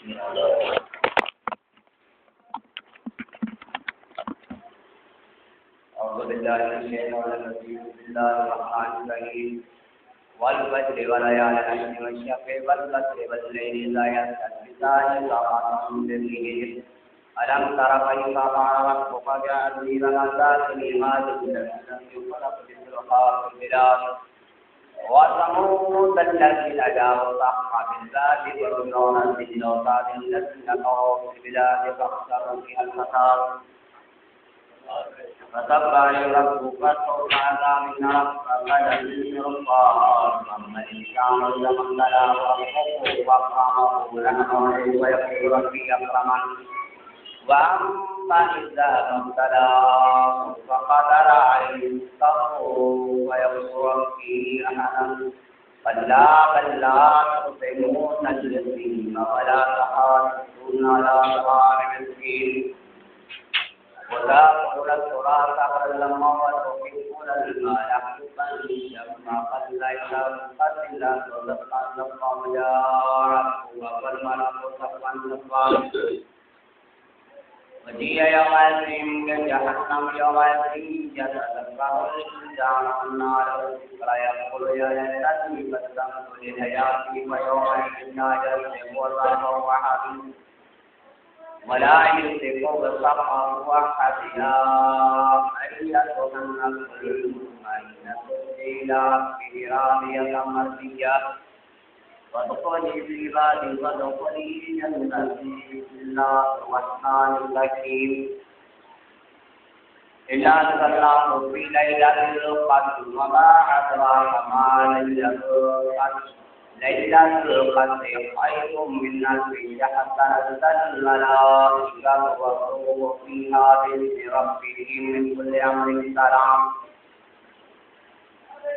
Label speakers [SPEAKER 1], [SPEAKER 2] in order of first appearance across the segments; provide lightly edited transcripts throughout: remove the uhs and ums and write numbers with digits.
[SPEAKER 1] أعوذ بالله من الشيطان الرجيم بسم الله الرحمن الرحيم والفجر وليال العشر والشفع والقدر والليل إذا يسر بذلك قسم بالليل ألم تر كيف فعل ربك بعبده الأمثال لهذه التي خلق مثلها في البلاد وثمود الذين جابوا الصخر بالذات وفرعون ذي الأوتاد الذين طغوا في البلاد فأكثروا فيها الفساد فتبع ربك سوط عذاب ربك لذي الرقاب أما الإنسان إذا ما ابتلاه ربه فأكرمه ونعمه ويقول ربي أكرمن وأما إذا ما ابتلاه فقدر عليه رزقه ويقول ربي أهانن كلا بل لا تطعمون اليتيم ولا تحاضون على طعام المسكين وتأكلون التراث أكلا لما وتحبون المال حبا جما قل صدقا صدقا وجاءكم والملك صفا صفا وجيء يومئذ بجهنم يومئذ يتذكر الإنسان أنى له الذكرى يقول يا ليتني قدمت لحياتي ويومئذ لا يظلم وجهه أحد ولا يمسك بصره أحدا أيتها النفس المطمئنة إلى راضية مرضية وادخلي في عبادي وادخلي جنتي بسم الله الرحمن الرحيم إنا أنزلناه في ليلة القدر وما أدراك ما ليلة القدر ليلة القدر خير من ألف شهر تنزل الملائكة والروح فيها بإذن ربهم من كل أمر سلام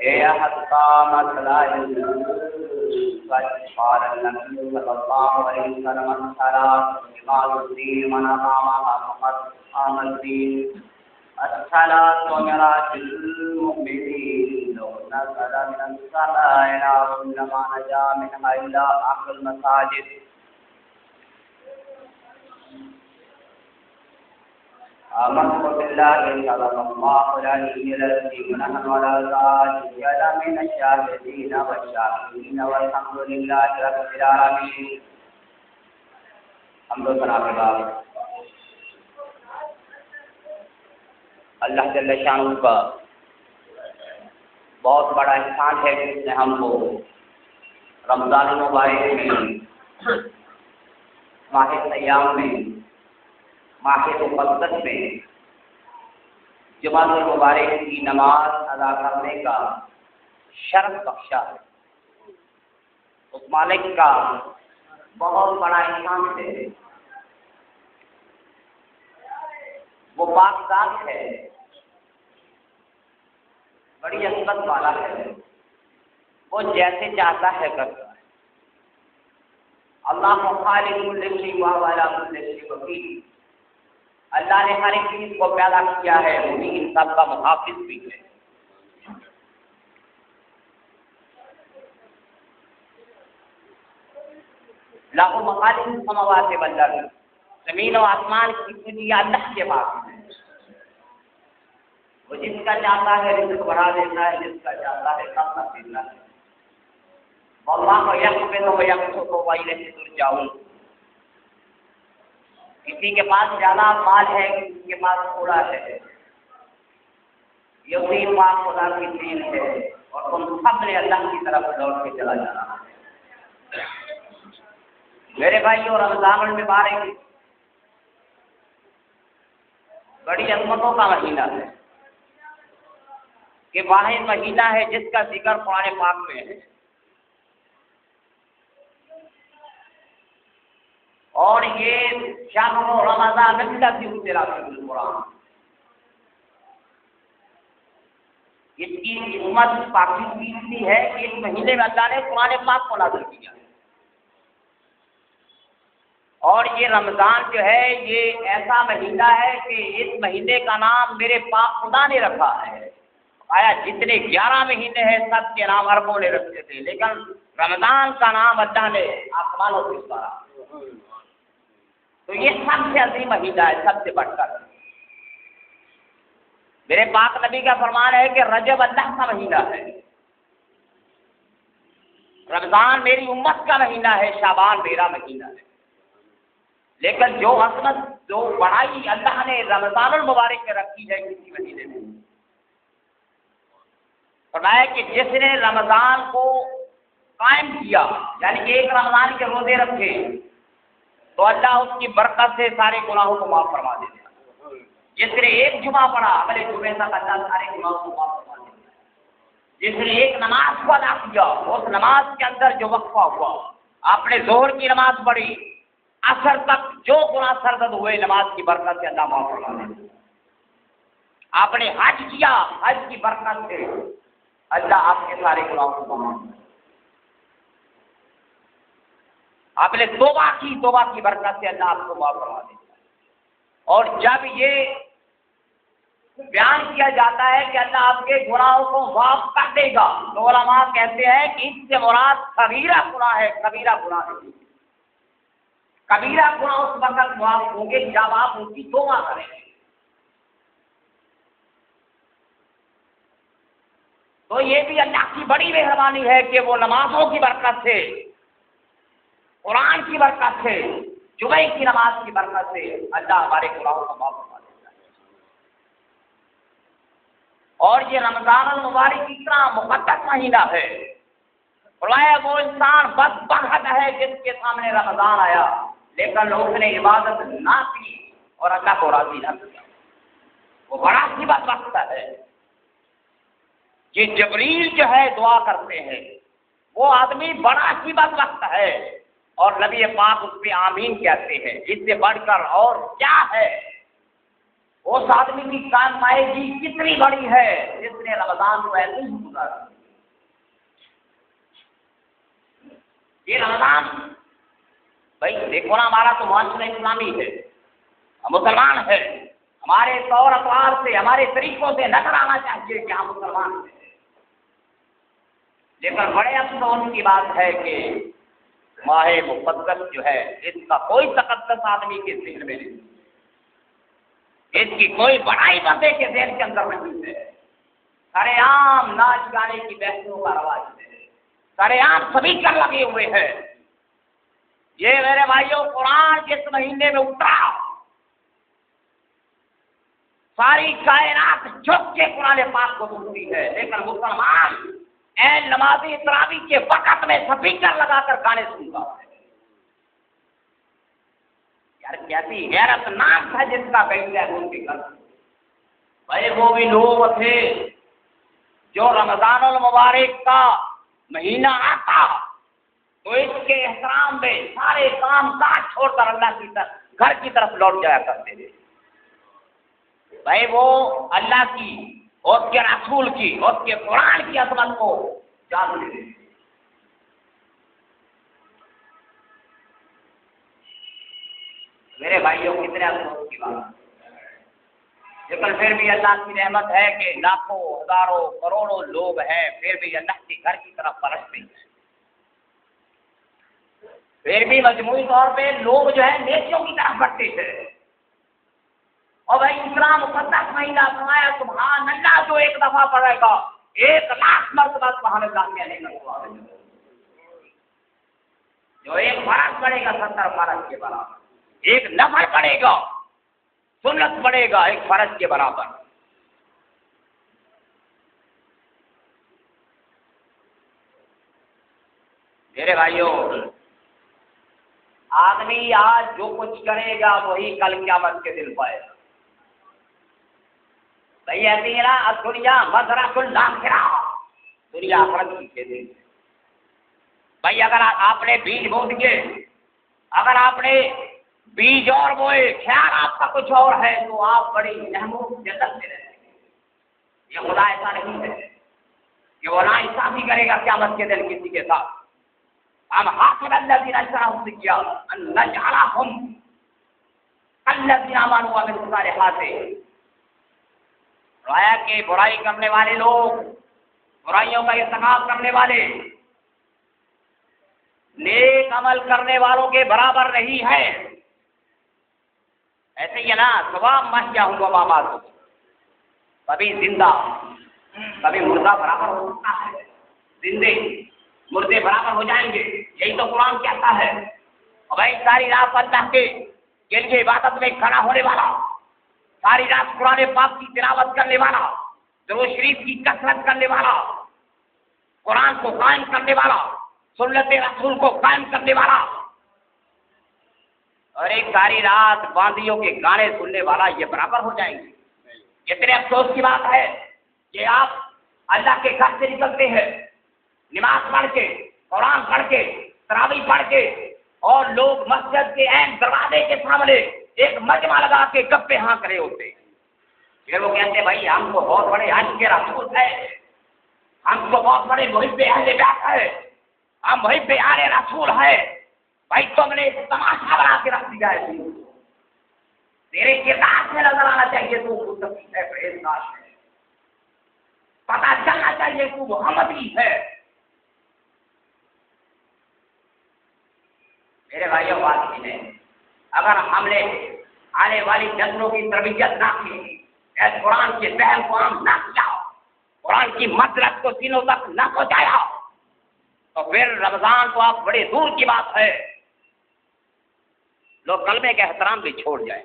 [SPEAKER 1] هي حتى مطلع قال النبي صلى الله عليه وسلم الصلاة عماد الدين من أقامها فقد قام الدين الصلاة معراج المؤمنين لو نزل من السماء نار لما نجا منها إلا أهل المساجد آمنت بالله صدق الله العلي العظيم ونحن على ذلك من الشاهدين والشاكرين والحمد لله رب العالمين. حمد و ثنا کے بعد اللہ جل شانہ کا بہت بڑا احسان ہے جس نے ہم کو رمضان المبارک میں ماہ صیام میں ماہ مقدس میں جمعہ المبارک کی نماز ادا کرنے کا شرف بخشا ہے. اس مالک کا بہت بڑا احسان ہے. وہ پاک ذات ہے, بڑی عظمت والا ہے, وہ جیسے چاہتا ہے کرتا ہے. اللہ خالق کل شیء وهو علی کل شیء وکیل. اللہ نے ہر ایک چیز کو پیدا کیا ہے, وہی ان سب کا محافظ بھی ہے. لاکھوں مخالق السماوات والارض, زمین و آسمان کی کنجیاں اللہ کے پاس ہے. وہ جس کا چاہتا ہے رزق بڑھا دیتا ہے, جس کا چاہتا ہے کم کر دیتا ہے. واللہ یقبض و یبسط والیہ ترجعون. کسی کے پاس زیادہ مال ہے, کسی کے پاس تھوڑا ہے, یہ وہی پاک خدا کی دین ہے, اور تم سب نے اللہ کی طرف لوٹ کے چلا جانا ہے. میرے بھائیو, رمضان المبارک بڑی عظمتوں کا مہینہ ہے, کہ واحد مہینہ ہے جس کا ذکر قرآن پاک میں ہے. اور یہ شہر رمضان الذی انزل فیہ القرآن, اس کی امت پاکیزگی اتنی ہے کہ اس مہینے میں اللہ نے قرآن پاک کو نازل کیا ہے. اور یہ رمضان جو ہے یہ ایسا مہینہ ہے کہ اس مہینے کا نام میرے پاک خدا نے رکھا ہے. آیا جتنے 11 مہینے ہیں سب کے نام عربوں نے رکھے تھے, لیکن رمضان کا نام اللہ نے آسمانوں سے اتارا، تو یہ سب سے عظیم مہینہ ہے، سب سے بڑھ کر۔ میرے پاک نبی کا فرمان ہے کہ رجب اللہ کا مہینہ ہے، رمضان میری امت کا مہینہ ہے، شعبان میرا مہینہ ہے۔ لیکن جو عظمت، جو بڑائی اللہ نے رمضان المبارک میں رکھی ہے کسی مہینے میں، فرمایا کہ جس نے رمضان کو قائم کیا، یعنی کہ ایک رمضان کے روزے رکھے، تو اللہ اس کی برکت سے سارے گناہوں کو معاف فرما دیتا ہے۔ جس نے ایک جمعہ پڑھا، اگلے جمعے تک اللہ سارے گناہوں کو معاف فرما دیتا ہے۔ جس نے ایک نماز کو ادا کیا، اس نماز کے اندر جو وقفہ ہوا، آپ نے ظہر کی نماز پڑھی، عصر تک جو گناہ سرزد ہوئے، نماز کی برکت سے اللہ معاف فرما دیتا ہے۔ آپ نے حج کیا، حج کی برکت سے اللہ آپ کے سارے گناہوں کو معاف فرما دیتا ہے۔ آپ نے توبہ کی برکت سے اللہ آپ کو معاف فرما دیتا ہے۔ اور جب یہ بیان کیا جاتا ہے کہ اللہ آپ کے گناہوں کو معاف کر دے گا، تو علماء کہتے ہیں کہ اس سے مراد کبیرہ گناہ ہے، کبیرہ گناہ نہیں۔ کبیرہ گناہ اس وقت معاف ہوں گے جب آپ ان کی توبہ کریں گے۔ تو یہ بھی اللہ کی بڑی مہربانی ہے کہ وہ نمازوں کی برکت سے، قرآن کی برکت سے، جمعے کی نماز کی برکت سے اللہ ہمارے گناہوں کو معاف فرما دیتا ہے۔ اور یہ رمضان المبارک اتنا مقدس مہینہ ہے، فرمایا وہ انسان بدبخت ہے جس کے سامنے رمضان آیا لیکن اس نے عبادت نہ کی اور اللہ کو راضی نہ کیا، وہ بڑا ہی بدبخت ہے۔ یہ جبریل جو ہے دعا کرتے ہیں، وہ آدمی بڑا ہی بدبخت ہے، اور نبی پاک اس پہ آمین کہتے ہیں۔ اس سے بڑھ کر اور کیا ہے؟ اس آدمی کی کارنامگی کتنی بڑی ہے جس نے رمضان کو ایسے ہی گزارا۔ یہ رمضان، بھائی دیکھو نا، ہمارا تو معاشرہ اسلامی ہے، ہم مسلمان ہیں، ہمارے طور اطوار سے، ہمارے طریقوں سے نظر آنا چاہیے کہ ہم مسلمان ہیں، لیکن بڑے افسوس کی بات ہے کہ ماہ مقدس جو ہے اس کا کوئی تقدس آدمی کے ذہن میں نہیں، اس کی کوئی بڑائی بندے کے ذہن کے اندر نہیں ہے۔ سارے عام ناچ گانے کی بحثوں کا رواج ہے، سارے عام سبھی کر لگے ہوئے ہیں۔ یہ میرے بھائیوں، قرآن جس مہینے میں اترا، ساری کائنات جھک کے قرآن پاک کو سنتی ہے، لیکن مسلمان این نمازی تراویح کے وقت میں سپیکر لگا کر گانے سنتا ہے۔ یار کیسی غیرت ناک تھا جس کا کہیں ہے ان کے گھر۔ بھائی وہ بھی لوگ تھے جو رمضان المبارک کا مہینہ آتا تو اس کے احترام میں سارے کام کاج چھوڑ کر اللہ کی طرف، گھر کی طرف لوٹ جایا کرتے تھے۔ بھائی وہ اللہ کی اور اس کے رسول کی اور اس کے قرآن کی عظمت کو جانتے تھے۔ میرے بھائیوں کتنے افسوس کی بات، لیکن پھر بھی اللہ کی رحمت ہے کہ لاکھوں، ہزاروں، کروڑوں لوگ ہیں، پھر بھی اللہ کے گھر کی طرف پرستتے ہیں، پھر بھی مجموعی طور پہ لوگ جو ہے نیکیوں کی طرف بڑھتے تھے۔ اور بھائی اتنا مقدس مہینہ فرمایا سبحان اللہ، جو ایک دفعہ پڑھے گا 1,00,000 مرتبہ سبحان اللہ کہنے کا، جو ایک فرض پڑھے گا 70 فرض کے برابر، ایک نفل پڑھے گا، سنت پڑھے گا ایک فرض کے برابر۔ میرے بھائیوں، آدمی آج جو کچھ کرے گا وہی کل قیامت کے دن پائے گا۔ بھائی ایسی ہے نا، دنیا مزرعۃ الآخرہ، دنیا آخرت کی کھیت ہے۔ بھائی اگر آپ نے بیج بو دیے، اگر آپ نے بیج اور بوئے، خیال آپ کا کچھ اور ہے، تو آپ بڑی محمود جنت میں رہیں گے۔ یہ خدا ایسا نہیں ہے کہ وہ نا انصافی کرے گا قیامت کے دن کسی کے ساتھ۔ اب حاصل الذین اشرکوا کیا ان نجعلہم الذین آمنوا وعملوا الصالحات، رایا کہ برائی کرنے والے لوگ، برائیوں کا ارتکاب کرنے والے، نیک عمل کرنے والوں کے برابر نہیں ہے. ایسے ہی ہے نا، ثواب محیا ہوں گا مامات، کبھی زندہ کبھی مردہ برابر ہو سکتا ہے. زندے مردے برابر ہو جائیں گے، یہی تو قرآن کہتا ہے. اور بھائی ساری رات اللہ کے لیے عبادت میں کھڑا ہونے والا، ساری رات قرآن پاک کی تلاوت کرنے والا، درود شریف کی کثرت کرنے والا، قرآن کو قائم کرنے والا، سنت رسول کو قائم کرنے والا، اور ایک ساری رات باندیوں کے گانے سننے والا، یہ برابر ہو جائیں گے. اتنے افسوس کی بات ہے کہ آپ اللہ کے گھر سے نکلتے ہیں نماز پڑھ کے، قرآن پڑھ کے، تراویح پڑھ کے، اور لوگ مسجد کے عین دروازے کے سامنے ایک مجمع لگا کے گپے ہانک رہے ہوتے. پھر وہ کہتے ہیں بھائی ہم کو بہت بڑے حج کے رسول ہے، ہم کو بہت بڑے محب اہل بیت ہے، ہم محب آل رسول ہے. بھائی تم نے تماشا بنا کے رکھ دیا ہے. تیرے کردار سے نظر آنا چاہیے تو متقی ہے، پرہیزگار ہے، پتہ چلنا چاہیے تو محمدی ہے. میرے بھائیوں بات میں اگر ہم نے آنے والی نسلوں کی تربیت نہ کی، ایس قرآن کے فہم کو عام نہ کیا، قرآن کی مطلب کو دنوں تک نہ پہنچایا، تو پھر رمضان تو آپ بڑے دور کی بات ہے لوگ کلمے کا احترام بھی چھوڑ جائیں.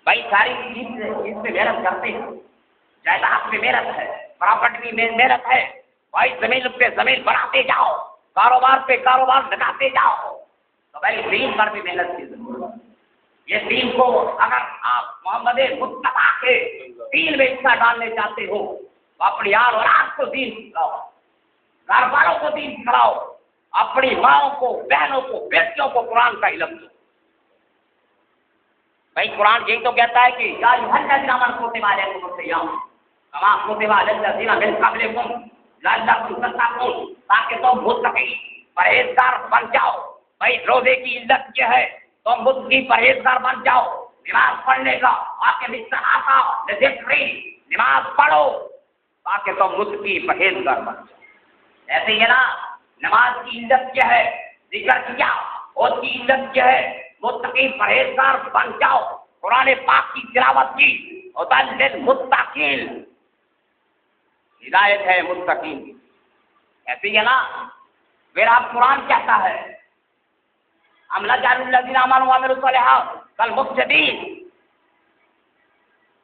[SPEAKER 1] بھائی ساری چیز پہ محنت کرتے ہیں، جائیداد پہ محنت ہے، پراپرٹی میں محنت ہے. بھائی زمین پہ زمین بناتے جاؤ، کاروبار پہ کاروبار لگاتے جاؤ، تو بھائی دین پر بھی محنت کی ضرورت ہے. یہ دین کو اگر آپ محمد مصطفیٰ کے دین میں حصہ ڈالنے چاہتے ہو تو اپنی آل اولاد کو دین سکھاؤ، گھر والوں کو دین سکھاؤ، اپنی ماؤں کو، بہنوں کو، بیٹیوں کو قرآن کا علم دو. بھائی قرآن یہی تو کہتا ہے کہ یا ایھا الذین آمنوا کتب علیکم الصیام کما کتب علی الذین من قبلکم لعلکم تتقون، تاکہ تم متقی پرہیزگار بن جاؤ. بھائی روزے کی علت یہ ہے تم متقی پرہیزگار بن جاؤ. نماز پڑھنے کا آکے مستحقہ لذکری، نماز پڑھو تاکہ تم متقی پرہیزگار بن جاؤ. ایسے ہی ہے نا، نماز کی علت کیا ہے؟ ذکر کیا. اس کی علت کیا ہے؟ متقی پرہیزگار بن جاؤ. قرآن پاک کی تلاوت کی، ہدی للمتقین، ہدایت ہے متقین. ایسے ہی ہے نا، پھر آپ قرآن کہتا ہے ام نجعل الذین آمنوا وعملوا الصالحات کالمفسدین،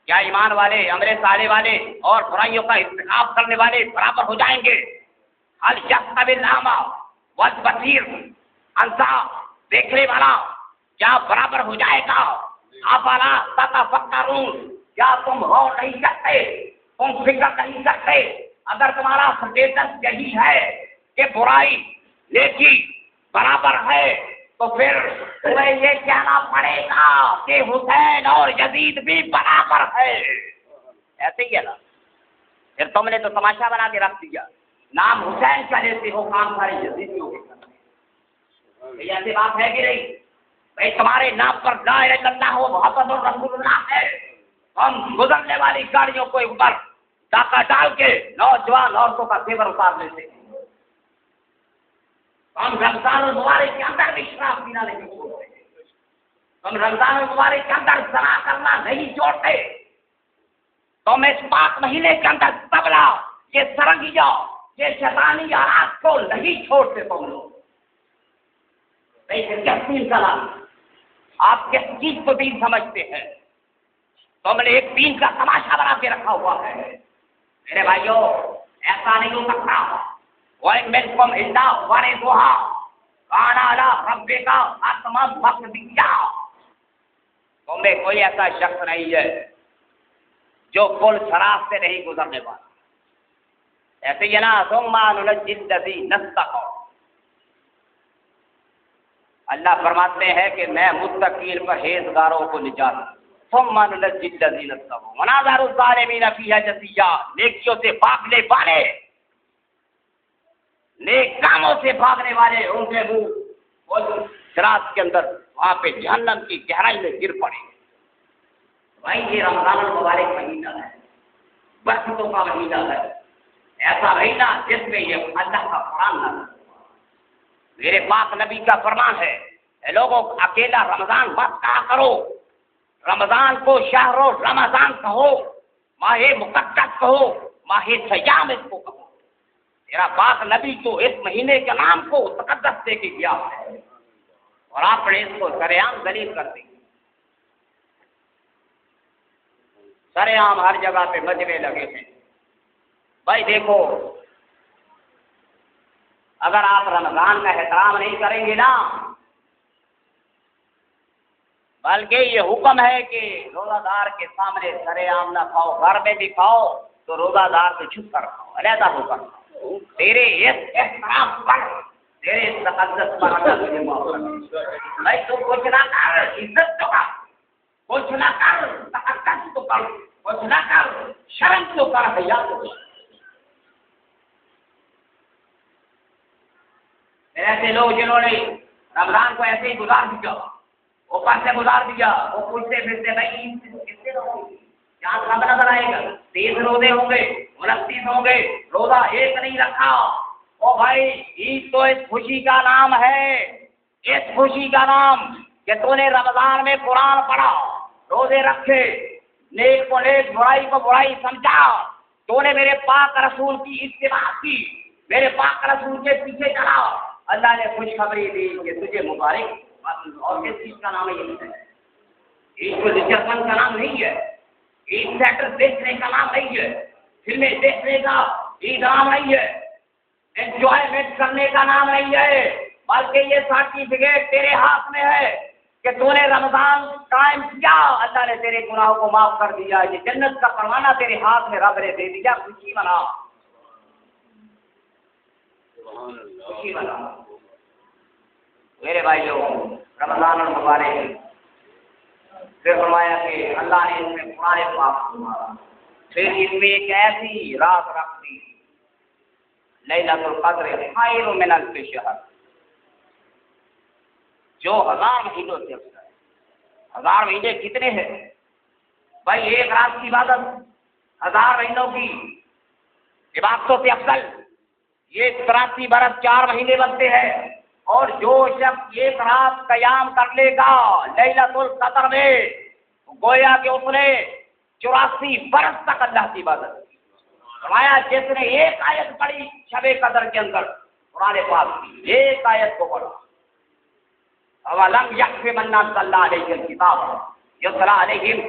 [SPEAKER 1] کیا ایمان والے، عمل صالح والے اور برائیوں کا ارتکاب کرنے والے برابر ہو جائیں گے؟ هل یستوی الاعمی والبصیر، اندھا دیکھنے والا کیا برابر ہو جائے گا؟ افلا تتفکرون، کیا تم غور نہیں کرتے، تم فکر نہیں کرتے؟ اگر تمہارا اسٹیٹس یہی ہے کہ برائی نیکی برابر ہے تو پھر تمہیں یہ کہنا پڑے گا کہ حسین اور یزید بھی برابر ہے. ایسے ہی ہے نا، پھر تم نے تو تماشا بنا کے رکھ دیا، نام حسین کا لیتے ہو، کام سارے یزیدیوں کے کرتے. ایسی بات ہے کہ نہیں؟ بھائی تمہارے نام پر لا الہ الا اللہ و محمد رسول اللہ ہے، ہم گزرنے والی گاڑیوں کو اوپر ڈاکہ ڈال کے نوجوان عورتوں کا زیور اتار لیتے ہیں. ہم رمضان المبارک کے اندر بھی شراب پینا نہیں چھوڑتے، ہم رمضان المبارک کے اندر زنا کرنا نہیں چھوڑتے، تم اس پاک مہینے کے اندر طبلہ، یہ سرنگیا، یہ شیطانی آلات کو نہیں چھوڑتے تم لوگ. لیکن کس دین کا نام، آپ کس چیز کو دین سمجھتے ہیں؟ تم نے ایک دین کا تماشا بنا کے رکھا ہوا ہے. میرے بھائیوں ایسا نہیں ہو سکتا. وَإِن مِّنكُمْ إِلَّا وَارِدُهَا كَانَ عَلَىٰ رَبِّكَ حَتْمًا مَّقْضِيًّا، تم میں کوئی ایسا شخص نہیں ہے جو پل صراط سے نہیں گزرنے والا. ایسے ہی نا، ثُمَّ نُنَجِّي الَّذِينَ اتَّقَوْا، اللہ فرماتے ہیں کہ میں متقین پرہیزگاروں کو نجات دوں. ثُمَّ نُنَجِّي الَّذِينَ اتَّقَوْا وَنَذَرُ الظَّالِمِينَ فِيهَا جَثِيًّا، نیکیوں سے بھاگنے والے، نیک کاموں سے بھاگنے والے ان کے منہ اور صراط کے اندر وہاں پہ جہنم کی گہرائی میں گر پڑے. بھائی یہ رمضان المبارک مہینہ ہے، برکتوں کا مہینہ ہے، ایسا مہینہ جس میں یہ اللہ کا قرآن نازل ہوا.
[SPEAKER 2] میرے پاک نبی کا فرمان ہے، اے لوگوں اکیلا رمضان مت کہا کرو، رمضان کو شہر رمضان کہو، ماہ مقدس کہو، ماہ سیام اس کو کہو۔ میرا پاک نبی تو اس مہینے کے نام کو تقدس دے کے دیا ہے اور آپ نے اس کو سر عام ذلیل کر دی۔ سر عام ہر جگہ پہ مجمع لگے ہیں۔ بھائی دیکھو، اگر آپ رمضان کا احترام نہیں کریں گے نا، بلکہ یہ حکم ہے کہ روزہ دار کے سامنے سر عام نہ کھاؤ، گھر میں بھی کھاؤ تو روزہ دار سے چھپ کر کھاؤ، علیحدہ ہو کر کھاؤ، تیرے اس احترام پر، تیرے اس تقدس پر اللہ تجھے معاف کر۔ بھائی تو کچھ نہ کر، عزت تو کر، کچھ نہ کر، تقدس تو کر، کچھ نہ کر، شرم تو کر، حیا تو کر۔ ایسے لوگ جنہوں نے رمضان کو ایسے ہی گزار دیا، اوپر سے گزار دیا، وہ پوچھتے پھرتے بھائی کتنے لوگ ہوں گے، یہاں کب نظر آئے گا، 30 روزے ہوں گے، 29 ہوں گے، روزہ ایک نہیں رکھا۔ او بھائی عید تو اس خوشی کا نام ہے، اس خوشی کا نام کہ تو نے رمضان میں قرآن پڑھا، روزے رکھے، نیک کو نیک، برائی کو برائی سمجھا، تو نے میرے پاک رسول کی اتباع کی، میرے پاک رسول کے پیچھے چلا، اللہ نے خوشخبری دی کہ تجھے مبارک۔ اور کس چیز کا نام ہے یہ؟ عید کو دلچسپن کا نام نہیں ہے، عید تھیٹر دیکھنے کا نام نہیں ہے، فلمیں دیکھنے کا عید نام نہیں ہے، انجوائمنٹ کرنے کا نام نہیں ہے، بلکہ یہ سرٹیفکیٹ تیرے ہاتھ میں ہے کہ تو نے رمضان قائم کیا، اللہ نے تیرے گناہوں کو معاف کر دیا، یہ جنت کا پروانہ تیرے ہاتھ میں رب نے دے دیا، خوشی منا، خوشی منا۔ میرے بھائیوں، رمضان المبارک پھر فرمایا کہ اللہ نے اس میں قرآن پاک مارا، پھر اس میں ایک ایسی رات رکھ دی، لیلۃ القدر خیر من الف شہر، جو 1000 مہینوں سے افضل ہے۔ 1000 مہینے کتنے ہیں بھائی؟ ایک رات کی عبادت 1000 مہینوں کی عبادتوں سے افضل۔ یہ 83 برس 4 مہینے بنتے ہیں، اور جو شخص ایک رات قیام کر لے گا لیلۃ القدر میں، گویا کہ اس نے 84 برس تک اللہ کی عبادت کی۔ فرمایا جس نے ایک آیت پڑھی شب قدر کے اندر قرآن پاک کی، ایک آیت کو پڑھا، اولم یکفی من انزلنا علیہ الکتاب یتلی علیہم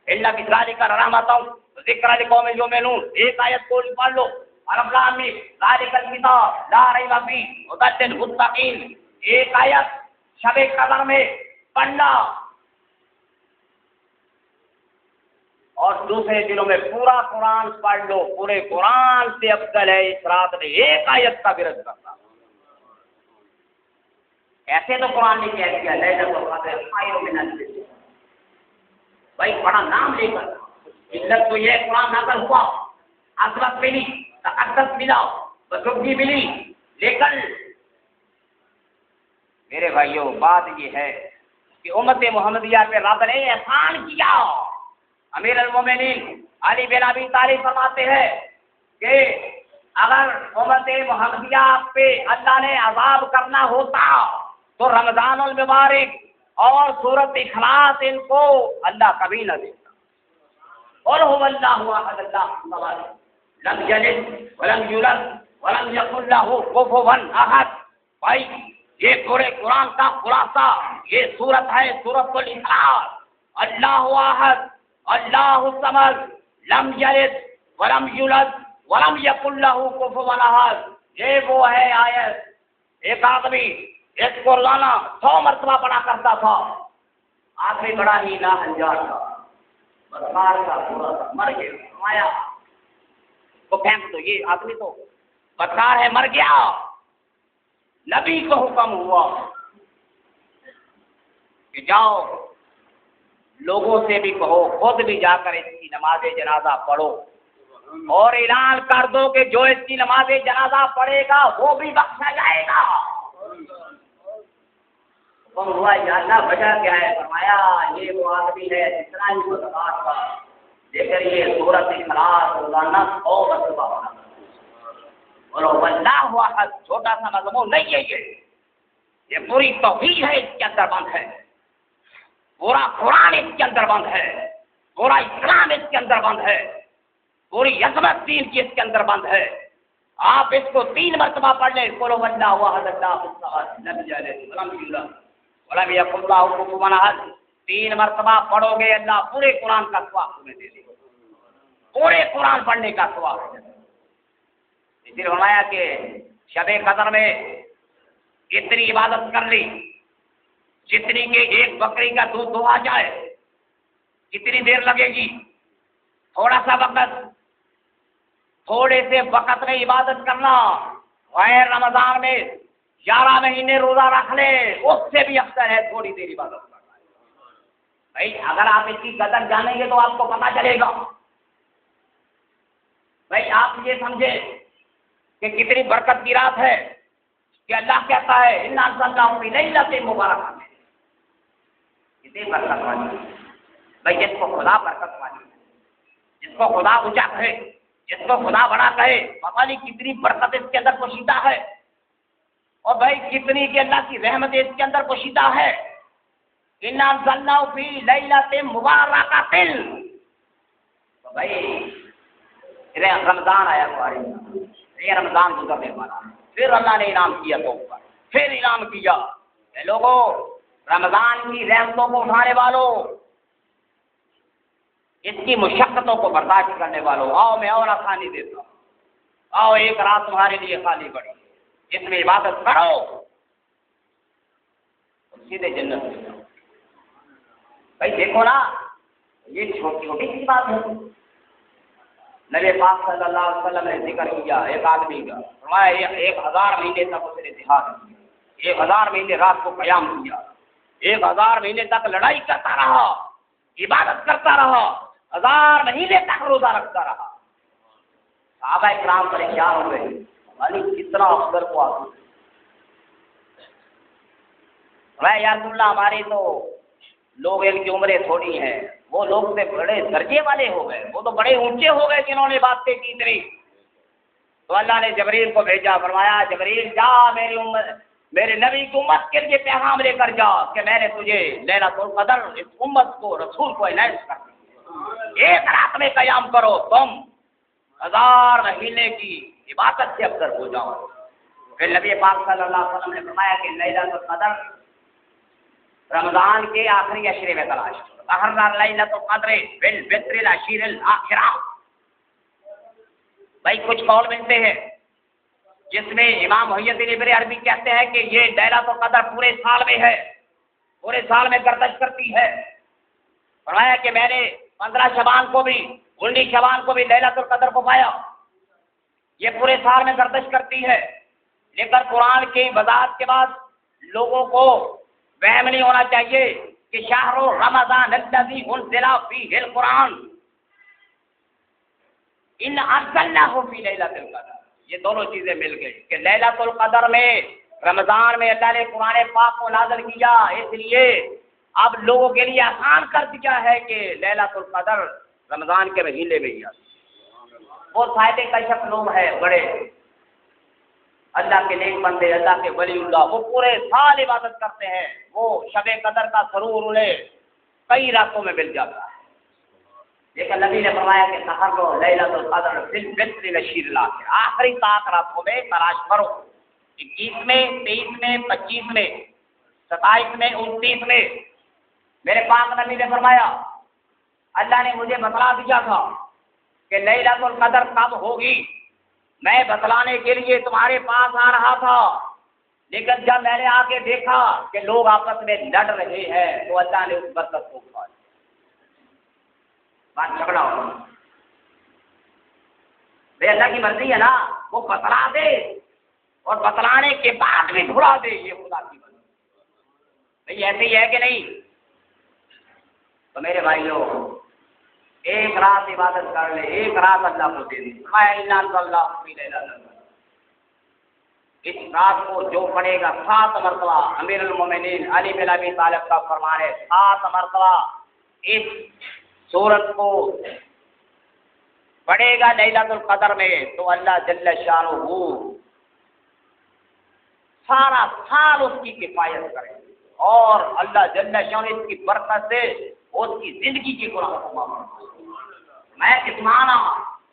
[SPEAKER 2] ان فی ذلک لرحمۃ وذکری لقوم یؤمنون، ایک آیت کو پڑھ لو، الف لام میم ذالک الکتاب لا ریب فیہ ھدی للمتقین، ایک آیت شب قدر میں پڑھنا، اور دوسرے دنوں میں پورا قرآن پڑھ لو، پورے قرآن سے افضل ہے اس رات میں ایک آیت کا ورد کرنا۔ ایسے تو قرآن نے کہہ دیا لیلۃ القدر خیر من الف شہر، بھائی بڑا نام لے کر علت تو یہ قرآن نازل ہوا، عظمت ملی، تقدس ملا، بزرگی ملی، لیکن میرے بھائیوں بات یہ ہے کہ امت محمدیہ پہ رب نے احسان کیا۔ امیر المومنین علی بن ابی طالب فرماتے ہیں کہ اگر امت محمدیہ پہ اللہ نے عذاب کرنا ہوتا تو رمضان المبارک اور سورۃ اخلاص ان کو اللہ کبھی نہ دیتا۔ قل هو اللہ احد اللہ الصمد لم یلد ولم یولد ولم یکن له کفوا احد۔ بھائی یہ پورے قرآن کا خلاصہ یہ سورت ہے، سورۃ الاخلاص۔ اللہ احد، اللہ الصمد، لم یلد ولم یولد ولم یکن له کفوا احد، یہ وہ ہے آیت۔ ایک آدمی اس کو لانا 100 مرتبہ پڑھا کرتا تھا، آدمی بڑا ہی ناہنجار تھا، بدکار کا پورا مر گیا، فرمایا تو پھینک دو، یہ آدمی تو بدکار ہے، مر گیا۔ نبی کو حکم ہوا کہ جاؤ لوگوں سے بھی کہو، خود بھی جا کر اس کی نماز جنازہ پڑھو، اور اعلان کر دو کہ جو اس کی نماز جنازہ پڑھے گا وہ بھی بخشا جائے گا۔ حکم ہوا، یا اللہ وجہ کیا ہے؟ فرمایا یہ وہ آدمی ہے جتنا ہی کو زکات کا، لیکن یہ سورۃ اخلاص روزانہ 100 مرتبہ پڑھا، اور اللہ احد چھوٹا سا مضمون نہیں ہے یہ، یہ پوری توحید ہے اس کے اندر بند ہے، پورا قرآن اس کے اندر بند ہے، پورا اسلام اس کے اندر بند ہے، پوری عظمت دین کی اس کے اندر بند ہے۔ آپ اس کو 3 مرتبہ پڑھ لیں، قولوا اللہ احد اللہ الصمد لم یلد ولم یولد ولم یکن لہ کفوا احد، 3 مرتبہ پڑھو گے اللہ پورے قرآن کا ثواب تمہیں دے دے گا، پورے قرآن پڑھنے کا ثواب ہے۔ اس لیے فرمایا کہ شب قدر میں اتنی عبادت کر لی جتنی کہ ایک بکری کا دودھ دہا جائے، کتنی دیر لگے گی؟ تھوڑا سا وقت، تھوڑے سے وقت میں عبادت کرنا، غیر رمضان میں 11 مہینے روزہ رکھ لے، اس سے بھی افضل ہے تھوڑی دیر عبادت کرنا۔ بھائی اگر آپ اس کی قدر جانیں گے تو آپ کو پتہ چلے گا۔ بھائی آپ یہ سمجھے کہ کتنی برکت کی رات ہے کہ اللہ کہتا ہے اِنَّا أَنزَلْنَاهُ فِي لَيْلَةٍ مُبَارَكَةٍ، کتنی برکت والی۔ بھائی جس کو خدا برکت والی، جس کو خدا اونچا کہے، جس کو خدا بڑا کہے، پتہ نہیں کتنی برکت اس کے اندر پوشیدہ ہے، اور بھائی کتنی کہ اللہ کی رحمت اس کے اندر پوشیدہ ہے۔ اِنَّا أَنزَلْنَاهُ فِي لَيْلَةٍ مُبَارَكَةٍ، تو بھائی رمضان آیا ہمارے، یہ رمضان گزرنے والا، پھر اللہ نے انعام کیا تو اوپر، پھر انعام کیا کہ لوگوں رمضان کی رحمتوں کو اٹھانے والوں، اس کی مشقتوں کو برداشت کرنے والوں، آؤ میں اور آسانی دیتا ہوں، آؤ ایک رات تمہارے لیے خالی پڑی، جس میں عبادت کرو سیدھے جنت میں جاؤ۔ بھائی دیکھو نا، یہ چھوٹی چھوٹی سی بات ہے۔ نبی پاک صلی اللہ علیہ وسلم نے ذکر کیا ایک آدمی کا، فرمایا 1000 مہینے تک اس نے جہاد کیا، 1000 مہینے رات کو قیام کیا، 1000 مہینے تک لڑائی کرتا رہا، عبادت کرتا رہا، 1000 مہینے تک روزہ رکھتا رہا۔ صحابہ کرام پریشان ہو گئے، والی کتنا افضل کو آتا ہے یا رسول اللہ، ہماری تو لوگ ایک کی عمریں تھوڑی ہیں، وہ لوگ سے بڑے درجے والے ہو گئے، وہ تو بڑے اونچے ہو گئے جنہوں نے باتیں کی اتنی۔ تو اللہ نے جبریل کو بھیجا، فرمایا جبریل جا میرے نبی کی امت کے لیے پیغام لے کر جا کہ میں نے تجھے لیلۃ القدر اس امت کو، رسول کو اناؤنس کر دیا، 1 رات میں قیام کرو، تم 1000 مہینے کی عبادت سے افضل ہو جاؤ۔ پھر نبی پاک صلی اللہ علیہ وسلم نے فرمایا کہ لیلۃ القدر رمضان کے آخری عشرے میں تلاش کرو، احرر لیلۃ القدر بالبدر العشیر الاخرہ۔ بھائی کچھ قول ملتے ہیں جس میں امام محی الدین ابن عربی کہتے ہیں کہ یہ لیلۃ القدر پورے سال میں ہے، پورے سال میں گردش کرتی ہے۔ فرمایا کہ میں نے 15 شعبان کو بھی، 19 شعبان کو بھی لیلۃ القدر کو پایا، یہ پورے سال میں گردش کرتی ہے۔ لیکن قرآن کی وضاحت کے بعد لوگوں کو وہم نہیں ہونا چاہیے کہ شہر رمضان الذی انزل فیہ القرآن ان انزلناہ فی لیلۃ القدر، یہ دونوں چیزیں مل گئی کہ لیلۃ القدر میں رمضان میں اللہ نے قرآن پاک کو نازل کیا، اس لیے اب لوگوں کے لیے آسان کر دیا ہے کہ لیلۃ القدر رمضان کے مہینے میں ہی آتی ہے۔ وہ صاحب کشف لوگ ہیں بڑے، اللہ کے نیک بندے، اللہ کے ولی اللہ، وہ پورے سال عبادت کرتے ہیں، وہ شب قدر کا سرور انہیں کئی راتوں میں مل جاتا ہے۔ لیکن نبی نے فرمایا کہ تحروا لیلۃ القدر بالبدر العشیر الاخر، آخری 7 راتوں میں تلاش کرو، 21 میں، 23 میں، 25 میں، 27 میں، 29 میں۔ میرے پاک نبی نے فرمایا اللہ نے مجھے بتلا دیا تھا کہ لیلۃ القدر کب ہوگی، میں بتلانے کے لیے تمہارے پاس آ رہا تھا، لیکن جب میں نے آ کے دیکھا کہ لوگ آپس میں لڑ رہے ہیں تو اللہ نے اس برکت کو اٹھا لیا۔ بات جھگڑا ہو، بے اللہ کی مرضی ہے نا، وہ بتلا دے اور بتلانے کے بعد بھی بھڑا دے، یہ خدا کی مرضی۔ بھائی ایسے ہی ہے کہ نہیں؟ تو میرے بھائیوں، 1 رات عبادت کر لے، 1 رات اللہ کو دے دے۔ اس رات کو جو پڑھے گا 7 مرتبہ، امیر المومنین علی بن ابی طالب کا فرمان ہے، 7 مرتبہ اس سورت کو پڑھے گا لیلۃ القدر میں تو اللہ جل شانہ سارا سال اس کی کفایت کرے اور اللہ جل شان اس کی برکت سے اس کی زندگی کے گناہوں کو معاف کرے۔ میں اسمانا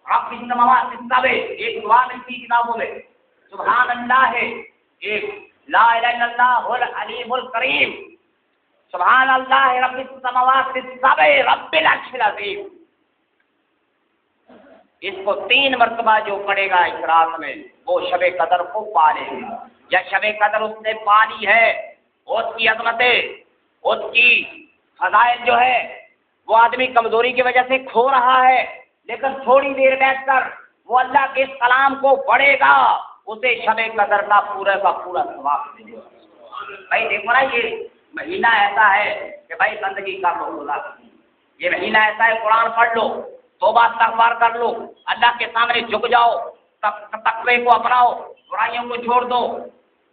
[SPEAKER 2] رب السماوات السبع ایک دعا ملتی کتابوں میں، سبحان اللہ ہے ایک، لا الہ الا اللہ العلیم الکریم، سبحان اللہ رب السماوات السبع رب العرش العظیم۔ اس کو 3 مرتبہ جو پڑھے گا اس رات میں وہ شب قدر کو پا لے گا، یا شب قدر اس نے پا لی ہے، اس کی عظمتیں، اس کی فضائل جو ہے وہ آدمی کمزوری کی وجہ سے کھو رہا ہے، لیکن تھوڑی دیر بیٹھ کر وہ اللہ کے اس کلام کو پڑھے گا، اسے شب قدر کا پورا ثواب ملے گا۔ بھائی دیکھو نا، یہ مہینہ ایسا ہے کہ بھائی بندگی کر لو خدا کی، یہ مہینہ ایسا ہے قرآن پڑھ لو، توبہ استغفار کر لو، اللہ کے سامنے جھک جاؤ، تقوی کو اپناؤ، برائیوں کو چھوڑ دو،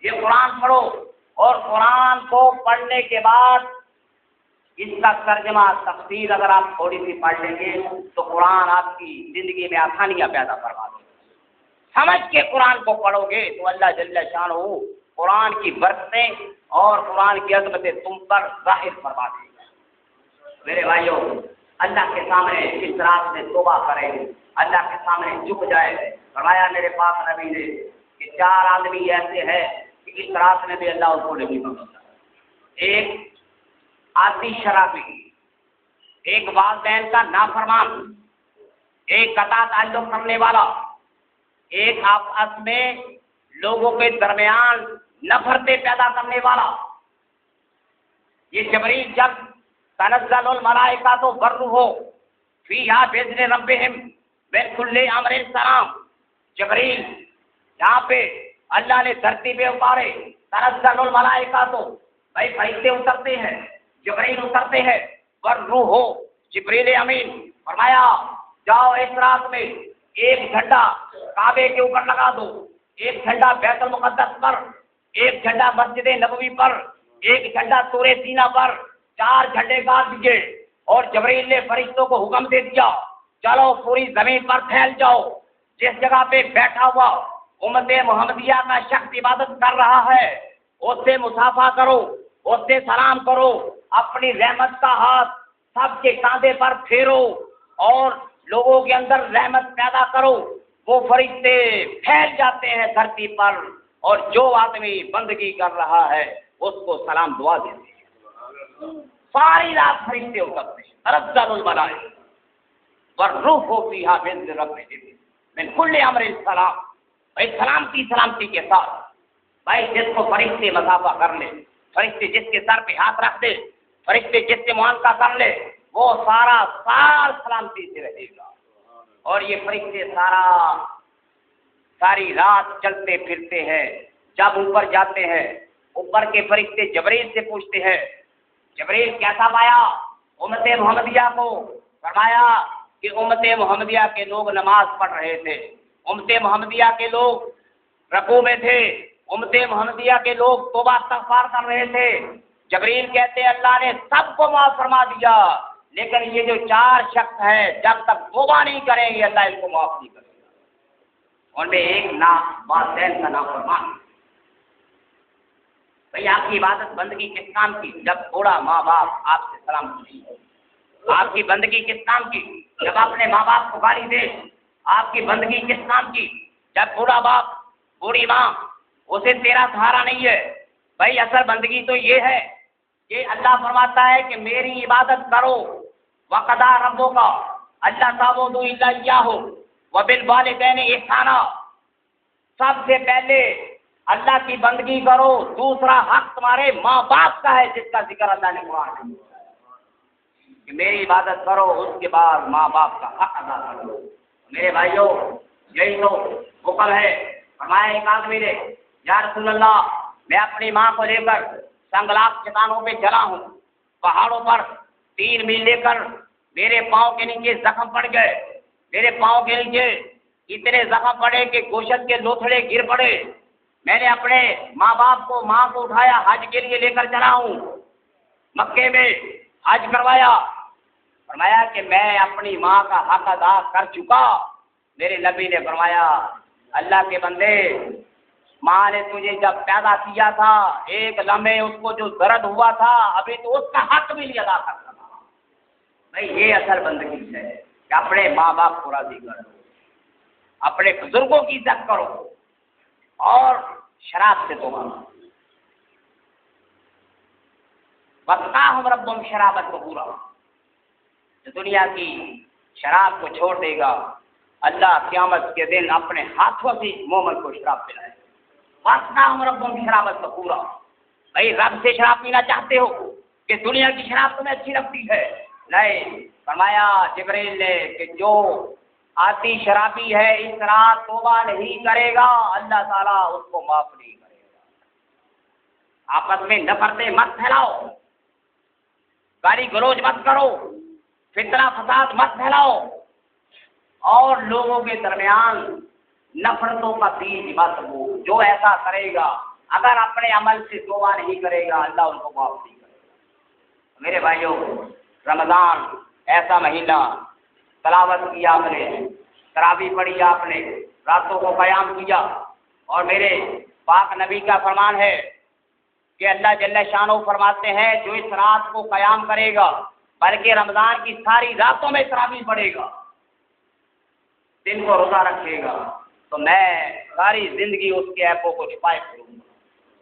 [SPEAKER 2] یہ قرآن پڑھو، اور قرآن کو پڑھنے کے بعد اس کا ترجمہ تفسیر اگر آپ تھوڑی سی پڑھ لیں گے تو قرآن آپ کی زندگی میں آسانیاں پیدا کروا دے گا۔ سمجھ کے قرآن کو پڑھو گے تو اللہ جل شانہ قرآن کی برکتیں اور قرآن کی عظمتیں تم پر ظاہر فرما دے گا۔ میرے بھائیوں، اللہ کے سامنے اس رات میں توبہ کرے، اللہ کے سامنے جھک جائے۔ فرمایا میرے پاس نبی نے کہ 4 آدمی ایسے ہیں کہ اس رات میں بھی اللہ ان کو نہیں بخشتا۔ ایک آدمی شرابی، ایک والدین کا نافرمان، ایک قطع تعلق کرنے والا، ایک آپس میں لوگوں کے درمیان نفرتیں پیدا کرنے والا۔ یہ جبریل جب تنزل الملائکۃ والروح فیہا بإذن ربہم من کل امر سلام، جبریل یہاں پہ اللہ نے دھرتی پہ اتارے، تنزل الملائکۃ، بھائی فرشتے اترتے ہیں، جبریل اترتے ہیں، والروح جبریل امین، فرمایا جاؤ اس رات میں ایک جھنڈا کعبے کے اوپر لگا دو، ایک جھنڈا بیت المقدس پر، ایک جھنڈا مسجد نبوی پر، ایک جھنڈا طور سینا پر، 4 جھنڈے گاڑ دیجئے۔ اور جبریل نے فرشتوں کو حکم دے دیا چلو پوری زمین پر پھیل جاؤ، جس جگہ پہ بیٹھا ہوا امت محمدیہ کا شخص عبادت کر رہا ہے اس سے مصافحہ کرو، اس سے سلام کرو، اپنی رحمت کا ہاتھ سب کے کاندھے پر پھیرو اور لوگوں کے اندر رحمت پیدا کرو۔ وہ فرشتے پھیل جاتے ہیں دھرتی پر، اور جو آدمی بندگی کر رہا ہے اس کو سلام دعا دیتے ہیں۔ ساری رات فرشتے اترتے ہیں، تنزل الملائکۃ والروح فیہا بإذن ربہم من کل امر سلام، بھائی سلامتی کے ساتھ، بھائی جس کو فرشتے مصافحہ کر لے، فرشتے جس کے سر پہ ہاتھ رکھ دے، فرشتے جس سے معانقہ کر لے، وہ سارا سال سلامتی سے رہے گا۔ اور یہ فرشتے ساری رات چلتے پھرتے ہیں، جب اوپر جاتے ہیں اوپر کے فرشتے جبریل سے پوچھتے ہیں جبریل کیسا پایا امت محمدیہ کو؟ فرمایا کہ امت محمدیہ کے لوگ نماز پڑھ رہے تھے، امت محمدیہ کے لوگ رکوع میں تھے، امت محمدیہ کے لوگ توبہ استغفار کر رہے تھے۔ جبریل کہتے اللہ نے سب کو معاف فرما دیا، لیکن یہ جو 4 شخص ہیں جب تک توبہ نہیں کریں گے اللہ ان کو معاف نہیں کرے گا۔ ان میں ایک والدین کا نافرمان۔ بھئی آپ کی عبادت بندگی کس کام کی جب تھوڑا ماں باپ آپ سے سلام پوچھے؟ آپ کی بندگی کس کام کی جب اپنے ماں باپ کو گالی دے؟ آپ کی بندگی کس کام کی جب بوڑھا باپ بوڑھی ماں اسے تیرا سہارا نہیں ہے؟ بھائی اصل بندگی تو یہ ہے کہ اللہ فرماتا ہے کہ میری عبادت کرو، وقضى ربک الا تعبدوا الا اياه وبالوالدین احسانا، سب سے پہلے اللہ کی بندگی کرو، دوسرا حق تمہارے ماں باپ کا ہے جس کا ذکر اللہ نے قرآن میں کہ میری عبادت کرو، اس کے بعد ماں باپ کا حق ادا کرو۔ میرے بھائیوں یہی تو حکم ہے۔ فرمایا ایک آدمی نے یا رسول اللہ میں اپنی ماں کو لے کر سنگلاخ چٹانوں پہ چلا ہوں، پہاڑوں پر 3 میل لے کر میرے پاؤں کے نیچے زخم پڑ گئے، میرے پاؤں کے نیچے اتنے زخم پڑے کہ گوشت کے لوتھڑے گر پڑے۔ میں نے اپنے ماں کو اٹھایا، حج کے لیے لے کر چلا ہوں، مکے میں حج کروایا۔ فرمایا کہ میں اپنی ماں کا حق ادا کر چکا۔ میرے نبی نے فرمایا اللہ کے بندے ماں نے تجھے جب پیدا کیا تھا ایک لمحے اس کو جو درد ہوا تھا ابھی تو اس کا حق بھی نہیں ادا کر سکا۔ بھائی یہ اصل بندگی ہے کہ اپنے ماں باپ کو راضی کرو، اپنے بزرگوں کی عزت کرو اور شراب سے توبہ کرو۔ وَقَاهُمْ رَبُّهُمْ شَرَابًا طَهُورًا، جو دنیا کی شراب کو چھوڑ دے گا اللہ قیامت کے دن اپنے ہاتھوں سے مومن کو شراب پلائے۔ وَقَاهُمْ رَبُّهُمْ شَرَابًا طَهُورًا، بھائی رب سے شراب پینا چاہتے ہو کہ دنیا کی شراب تمہیں اچھی لگتی ہے؟ نہیں، فرمایا جبریل نے کہ جو آتی شرابی ہے اس رات توبہ نہیں کرے گا اللہ تعالیٰ اس کو معاف نہیں کرے گا۔ آپس میں نفرتیں مت پھیلاؤ، گالی گلوچ مت کرو، فتنہ فساد مت پھیلاؤ اور لوگوں کے درمیان نفرتوں کا بیج مت بو۔ جو ایسا کرے گا اگر اپنے عمل سے توبہ نہیں کرے گا اللہ ان کو معاف نہیں کرے گا۔ میرے بھائیوں، رمضان ایسا مہینہ، تلاوت کی آپ نے، تراویح پڑھی آپ نے، راتوں کو قیام کیا، اور میرے پاک نبی کا فرمان ہے کہ اللہ جل شانہ فرماتے ہیں جو اس رات کو قیام کرے گا بلکہ رمضان کی ساری راتوں میں تراویح پڑھے گا، دن کو روزہ رکھے گا، تو میں ساری زندگی اس کے عیبوں کو چھپائے کروں گا،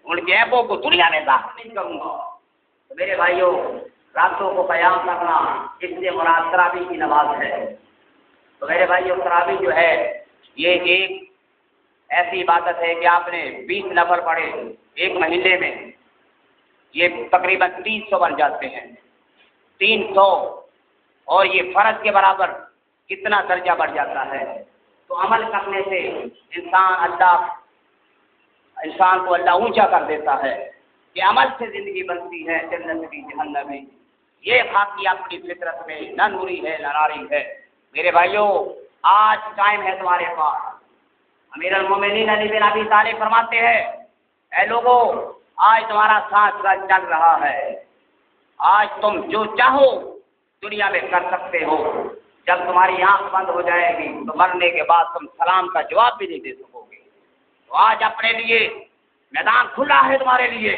[SPEAKER 2] ان کے عیبوں کو دنیا میں ظاہر نہیں کروں گا۔ تو میرے بھائیوں، راتوں کو قیام کرنا اس سے مراد تراویح کی نماز ہے۔ تو میرے بھائیوں، تراویح جو ہے یہ ایک ایسی عبادت ہے کہ آپ نے 20 نفل پڑھے ایک مہینے میں، یہ تقریباً 300 بن جاتے ہیں، 300، اور یہ فرض کے برابر کتنا درجہ بڑھ جاتا ہے۔ تو عمل کرنے سے انسان کو اللہ اونچا کر دیتا ہے کہ عمل سے زندگی بنتی ہے، جنت بھی جہنم بھی۔ یہ خاکی اپنی فطرت میں نہ نوری ہے نہ ناری ہے۔ میرے بھائیوں، آج ٹائم ہے تمہارے پاس۔ امیر المومنین علی بن ابی طالب فرماتے ہیں، اے لوگوں، آج تمہارا سانس کا چل رہا ہے، آج تم جو چاہو دنیا میں کر سکتے ہو۔ جب تمہاری آنکھ بند ہو جائے گی تو مرنے کے بعد تم سلام کا جواب بھی نہیں دے سکو گے۔ تو آج اپنے لیے میدان کھلا ہے تمہارے لیے،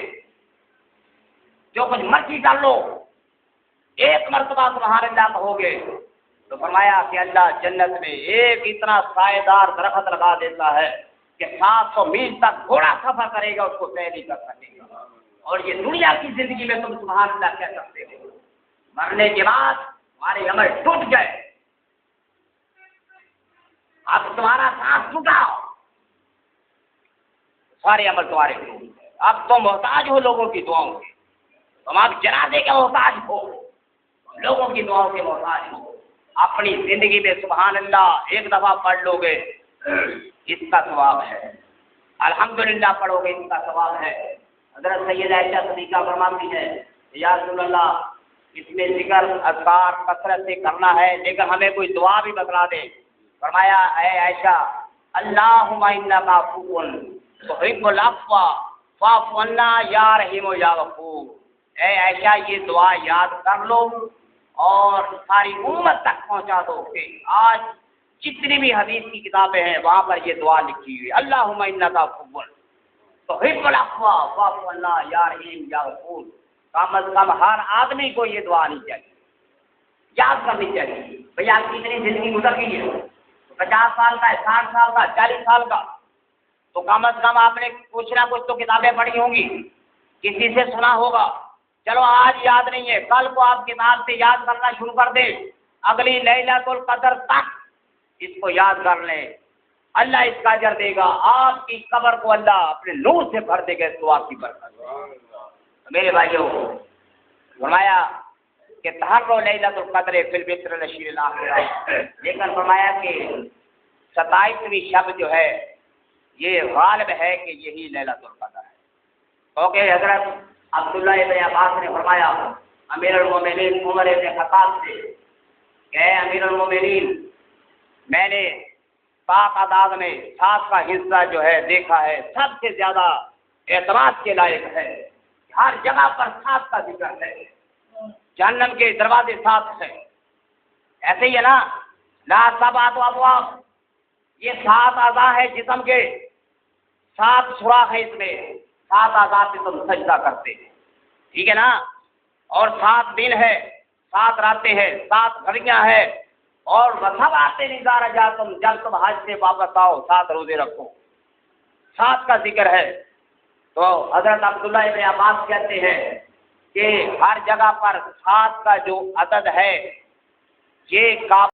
[SPEAKER 2] جو کچھ مرضی کر لو۔ ایک مرتبہ سبحان اللہ کہو گے تو فرمایا کہ اللہ جنت میں ایک اتنا سایہ دار درخت لگا دیتا ہے کہ 700 میل تک گھوڑا سفر کرے گا اس کو طے نہیں کر سکے گا۔ اور یہ دنیا کی زندگی میں تم سبحان اللہ کہہ سکتے ہو، مرنے کے بعد تمہارے عمل ٹوٹ گئے، اب تمہارا سانس ٹوٹا، سارے عمل تمہارے ٹوٹ گئے، اب تم محتاج ہو لوگوں کی دعاؤں کے، تم اب جنازے کے محتاج ہو، لوگوں کی دعاؤں کے محتاج ہو۔ اپنی زندگی میں سبحان اللہ ایک دفعہ پڑھ لو گے اس کا ثواب ہے، الحمدللہ پڑھو گے اس کا ثواب ہے۔ حضرت سید عائشہ صدیقہ فرماتی ہے یا رسول اللہ، اس میں ذکر اذکار کثرت سے کرنا ہے لیکن ہمیں کوئی دعا بھی بتلا دے۔ فرمایا اے عائشہ، اللہم انک عفو تحب العفو فاعف عنا یا رحیم یا غفور۔ اے عائشہ، یہ دعا یاد کر لو اور ساری امت تک پہنچا دو کہ آج جتنی بھی حدیث کی کتابیں ہیں وہاں پر یہ دعا لکھی ہوئی، اللہم انک عفو تحب العفو فاعف عنا یا رحیم یا غفور۔ کم از کم ہر آدمی کو یہ دعا آنی چاہیے، یاد کرنی چاہیے۔ بھئی آپ کی اتنی زندگی گزر گئی ہے، 50 سال کا ہے، 60 سال کا، 40 سال کا، تو کم از کم آپ نے کچھ نہ کچھ تو کتابیں پڑھی ہوں گی، کسی سے سنا ہوگا۔ چلو آج یاد نہیں ہے، کل کو آپ کتاب سے یاد کرنا شروع کر دیں، اگلی لیلۃ القدر تک اس کو یاد کر لیں، اللہ اس کا اجر دے گا، آپ کی قبر کو اللہ اپنے نور سے بھر دے گا اس دعا کی برکت۔ میرے بھائیوں، فرمایا کہ تحروا لیلۃ القدر فی البشر العشیر الاخرہ، لیکن فرمایا کہ 27ویں شب جو ہے یہ غالب ہے کہ یہی لیلۃ القدر ہے، کیونکہ حضرت عبداللہ ابن عباس نے فرمایا امیر المومنین عمر ابن خطاب سے کہ اے امیر المومنین، میں نے پاک اعداد میں 7 کا حصہ جو ہے دیکھا ہے، سب سے زیادہ اعتراض کے لائق ہے، ہر جگہ پر 7 کا ذکر ہے، جہنم کے دروازے 7 ہیں، ایسے ہی ہے نا، لا 7 ابواب، یہ 7 اعضاء ہے جسم کے، 7 سوراخ ہے اس میں، 7 آزاد سے تم سجدہ کرتے، ٹھیک ہے نا؟ اور 7 دن ہے، 7 راتیں ہیں، 7 گھڑیاں ہیں، اور سب آتے نظارہ جا تم جب تم حج سے واپس آؤ 7 روزے رکھو، 7 کا ذکر ہے۔ تو حضرت عبداللہ ابن عباس کہتے ہیں کہ ہر جگہ پر 7 کا جو عدد ہے یہ کعبہ